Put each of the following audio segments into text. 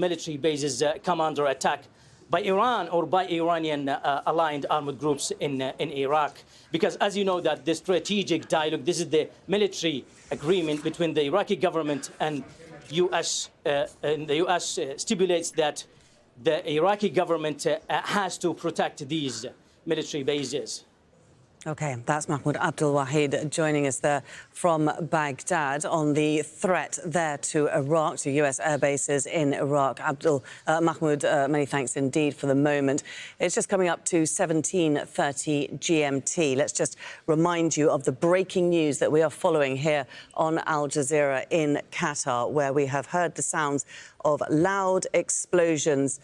military bases come under attack by Iran or by Iranian aligned armed groups in Iraq. Because as you know that the strategic dialogue, this is the military agreement between the Iraqi government and US, and the US stipulates that the Iraqi government has to protect these military bases. OK, that's Mahmoud Abdul Wahid joining us there from Baghdad on the threat there to Iraq, to US air bases in Iraq. Mahmoud, many thanks indeed for the moment. It's just coming up to 17:30 GMT. Let's just remind you of the breaking news that we are following here on Al Jazeera in Qatar, where we have heard the sounds of loud explosions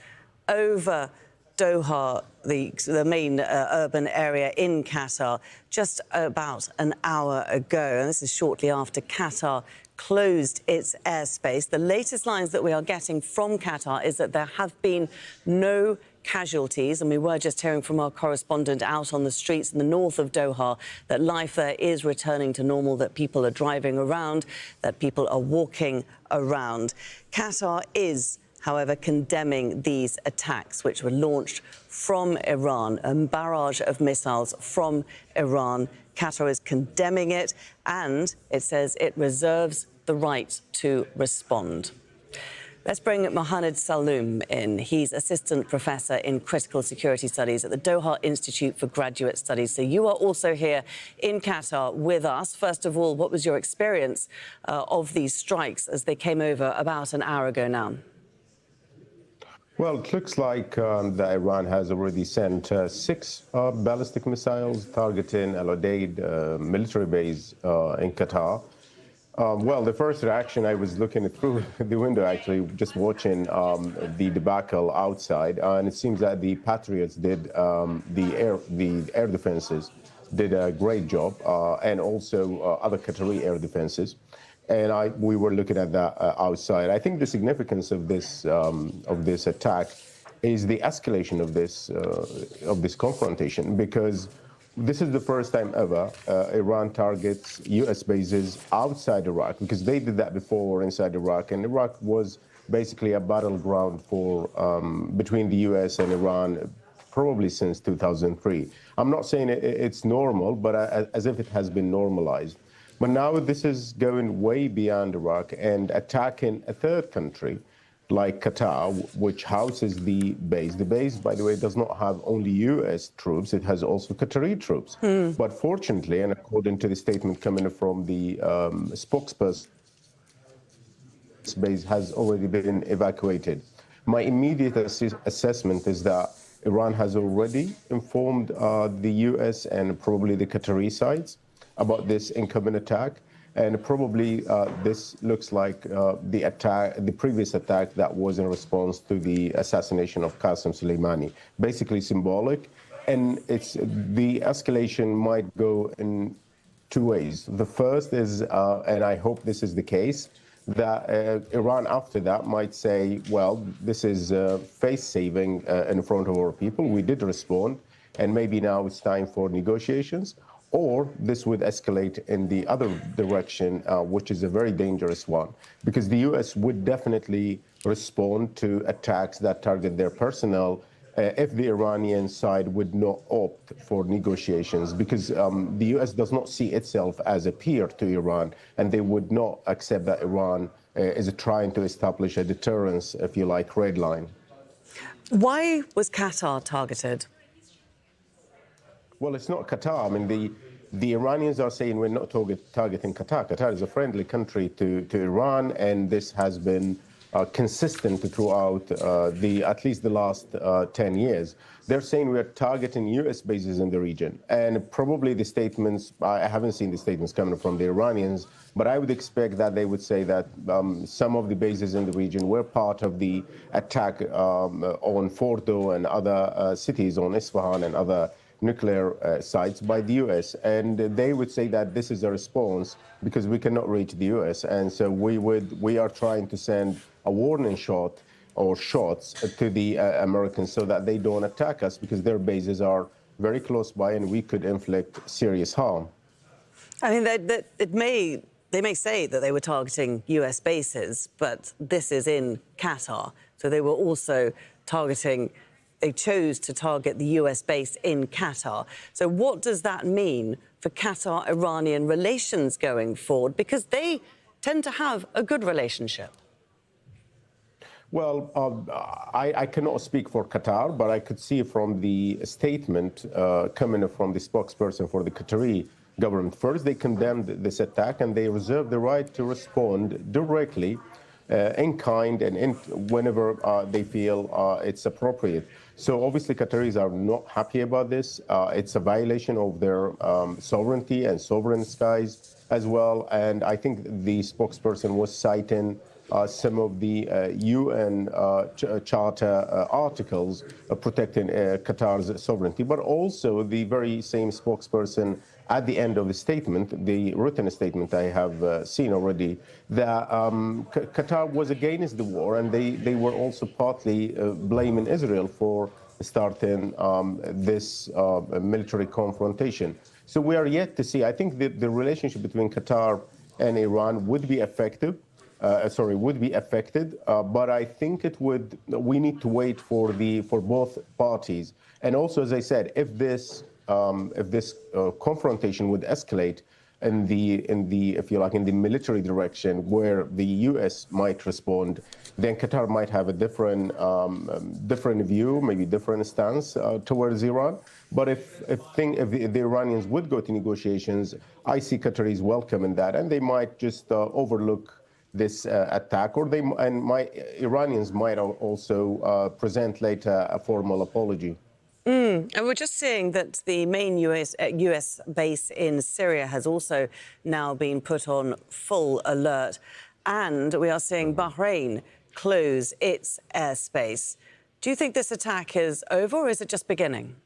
over Doha, the main urban area in Qatar, just about an hour ago. And this is shortly after Qatar closed its airspace. The latest lines that we are getting from Qatar is that there have been no casualties, and we were just hearing from our correspondent out on the streets in the north of Doha that life there is returning to normal, that people are driving around, that people are walking around. Qatar is, however, condemning these attacks, which were launched from Iran, a barrage of missiles from Iran. Qatar is condemning it, and it says it reserves the right to respond. Let's bring Mohamed Saloom in. He's Assistant Professor in Critical Security Studies at the Doha Institute for Graduate Studies. So you are also here in Qatar with us. First of all, what was your experience of these strikes as they came over about an hour ago now? Well, it looks like that Iran has already sent 6 ballistic missiles targeting Al Udeid military base in Qatar. Well, the first reaction, I was looking through the window, actually, just watching the debacle outside, and it seems that the Patriots did, the air defenses did a great job, and also other Qatari air defenses. And we were looking at that outside. I think the significance of this attack is the escalation of this confrontation, because this is the first time ever Iran targets U.S. bases outside Iraq, because they did that before inside Iraq, and Iraq was basically a battleground for between the U.S. and Iran probably since 2003. I'm not saying it's normal, but as if it has been normalized. But now this is going way beyond Iraq and attacking a third country like Qatar, which houses the base. The base, by the way, does not have only U.S. troops. It has also Qatari troops. But fortunately, and according to the statement coming from the spokesperson, this base has already been evacuated. My immediate assessment is that Iran has already informed the U.S. and probably the Qatari sides about this incoming attack, and probably this looks like the previous attack that was in response to the assassination of Qasem Soleimani. Basically symbolic, and the escalation might go in 2 ways. The first is, and I hope this is the case, that Iran after that might say, well, this is face-saving in front of our people. We did respond, and maybe now it's time for negotiations. Or this would escalate in the other direction, which is a very dangerous one, because the U.S. would definitely respond to attacks that target their personnel if the Iranian side would not opt for negotiations, because the U.S. does not see itself as a peer to Iran, and they would not accept that Iran is trying to establish a deterrence, if you like, red line. Why was Qatar targeted? Well, it's not Qatar. I mean, the Iranians are saying we're not targeting Qatar. Qatar is a friendly country to Iran, and this has been consistent throughout at least the last 10 years. They're saying we're targeting U.S. bases in the region, and probably the statements, I haven't seen the statements coming from the Iranians, but I would expect that they would say that some of the bases in the region were part of the attack on Fordo and other cities, on Isfahan and other nuclear sites by the U.S. And they would say that this is a response because we cannot reach the U.S. And so we are trying to send a warning shot or shots to the Americans so that they don't attack us, because their bases are very close by and we could inflict serious harm. I mean, it may They may say that they were targeting US bases, but this is in Qatar. So they were also targeting, they chose to target the US base in Qatar. So what does that mean for Qatar-Iranian relations going forward? Because they tend to have a good relationship. Well, I cannot speak for Qatar, but I could see from the statement coming from the spokesperson for the Qatari government. First, they condemned this attack, and they reserved the right to respond directly in kind and whenever they feel it's appropriate. So obviously, Qataris are not happy about this. It's a violation of their sovereignty and sovereign skies as well. And I think the spokesperson was citing some of the UN Charter articles protecting Qatar's sovereignty, but also the very same spokesperson at the end of the statement, the written statement I have seen already, that Qatar was against the war, and they were also partly blaming Israel for starting this military confrontation. So we are yet to see. I think the relationship between Qatar and Iran would be effective. Would be affected, but I think we need to wait for both parties. And also, as I said, if this confrontation would escalate in the military direction, where the U.S. might respond, then Qatar might have a different view, maybe different stance towards Iran. But if the Iranians would go to negotiations, I see Qataris welcoming that, and they might just overlook this attack, or Iranians might also present later a formal apology. And we're just seeing that the main US base in Syria has also now been put on full alert, and we are seeing Bahrain close its airspace. Do you think this attack is over, or is it just beginning?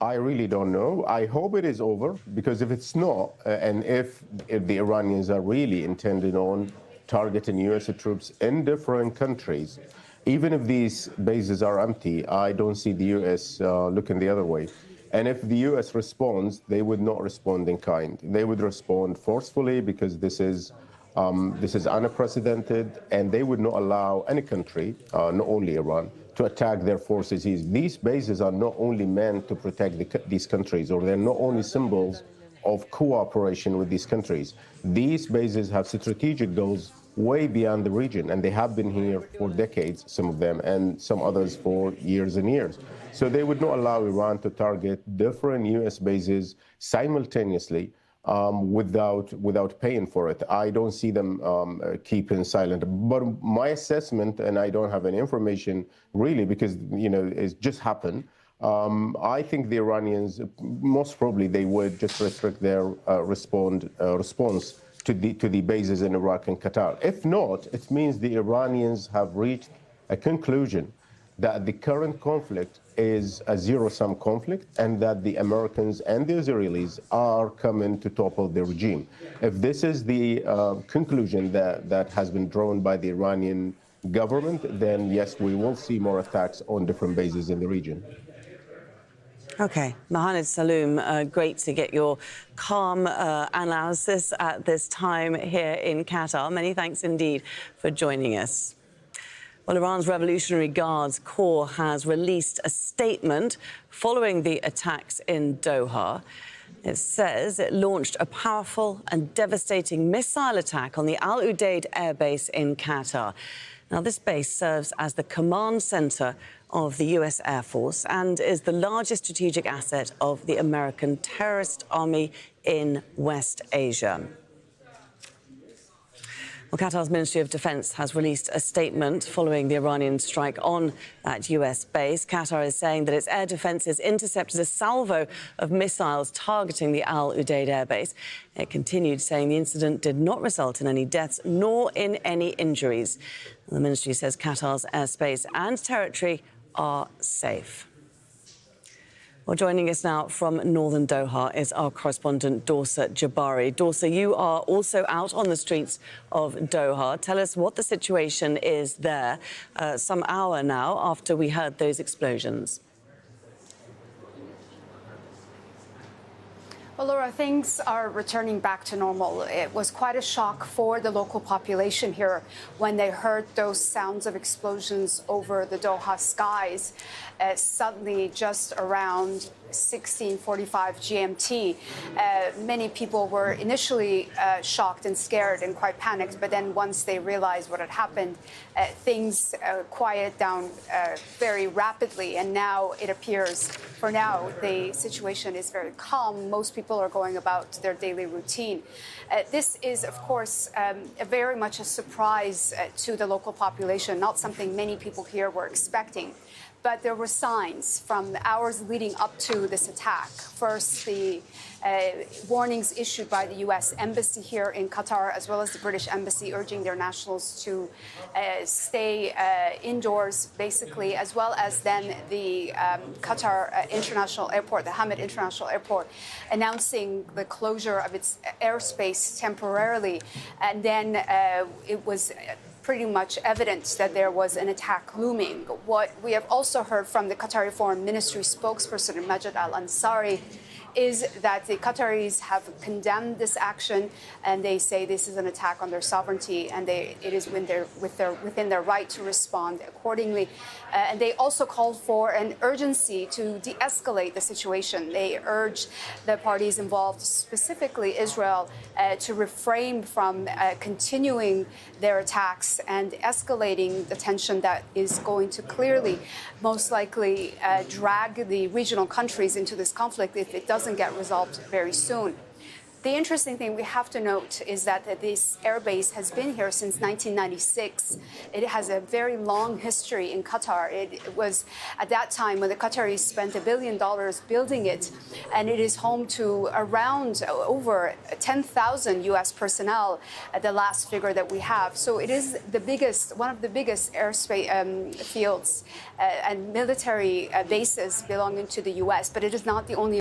I really don't know. I hope it is over, because if it's not, and if the Iranians are really intending on targeting U.S. troops in different countries, even if these bases are empty, I don't see the U.S. Looking the other way. And if the U.S. responds, they would not respond in kind. They would respond forcefully, because this is unprecedented, and they would not allow any country, not only Iran, to attack their forces. These bases are not only meant to protect these countries, or they're not only symbols of cooperation with these countries. These bases have strategic goals way beyond the region, and they have been here for decades, some of them, and some others for years and years. So they would not allow Iran to target different U.S. bases simultaneously without paying for it. I don't see them keeping silent. But my assessment, and I don't have any information really, because it's just happened. I think the Iranians, most probably, they would just restrict their response to the bases in Iraq and Qatar. If not, it means the Iranians have reached a conclusion that the current conflict is a zero-sum conflict, and that the Americans and the Israelis are coming to topple the regime. If this is the conclusion that has been drawn by the Iranian government, then yes, we will see more attacks on different bases in the region. OK. Mohammed Saloom, great to get your calm analysis at this time here in Qatar. Many thanks indeed for joining us. Well, Iran's Revolutionary Guards Corps has released a statement following the attacks in Doha. It says it launched a powerful and devastating missile attack on the Al Udeid air base in Qatar. Now, this base serves as the command center of the US Air Force and is the largest strategic asset of the American terrorist army in West Asia. Well, Qatar's Ministry of Defense has released a statement following the Iranian strike on that US base. Qatar is saying that its air defences intercepted a salvo of missiles targeting the Al Udeid air base. It continued saying the incident did not result in any deaths nor in any injuries. The ministry says Qatar's airspace and territory are safe. Well, joining us now from northern Doha is our correspondent, Dorsa Jabari. Dorsa, you are also out on the streets of Doha. Tell us what the situation is there, some hour now after we heard those explosions. Well, Laura, things are returning back to normal. It was quite a shock for the local population here when they heard those sounds of explosions over the Doha skies. Suddenly, just around 16:45 GMT, many people were initially shocked and scared and quite panicked. But then once they realized what had happened, things quieted down very rapidly. And now it appears, for now, the situation is very calm. Most people are going about their daily routine. This is, of course, very much a surprise to the local population, not something many people here were expecting. But there were signs from the hours leading up to this attack. First, the warnings issued by the U.S. Embassy here in Qatar, as well as the British Embassy, urging their nationals to stay indoors, basically, as well as then the Qatar International Airport, the Hamad International Airport, announcing the closure of its airspace temporarily. And then it was pretty much evident that there was an attack looming. What we have also heard from the Qatari Foreign Ministry spokesperson, Majid Al-Ansari, is that the Qataris have condemned this action, and they say this is an attack on their sovereignty, and it is within their right to respond accordingly. And they also called for an urgency to de-escalate the situation. They urged the parties involved, specifically Israel, to refrain from continuing their attacks and escalating the tension that is going to clearly, most likely, drag the regional countries into this conflict if it doesn't get resolved very soon. The interesting thing we have to note is that this airbase has been here since 1996. It has a very long history in Qatar. It was at that time when the Qataris spent $1 billion building it, and it is home to around over 10,000 U.S. personnel at the last figure that we have. So it is the biggest, one of the biggest airspace fields and military bases belonging to the U.S., but it is not the only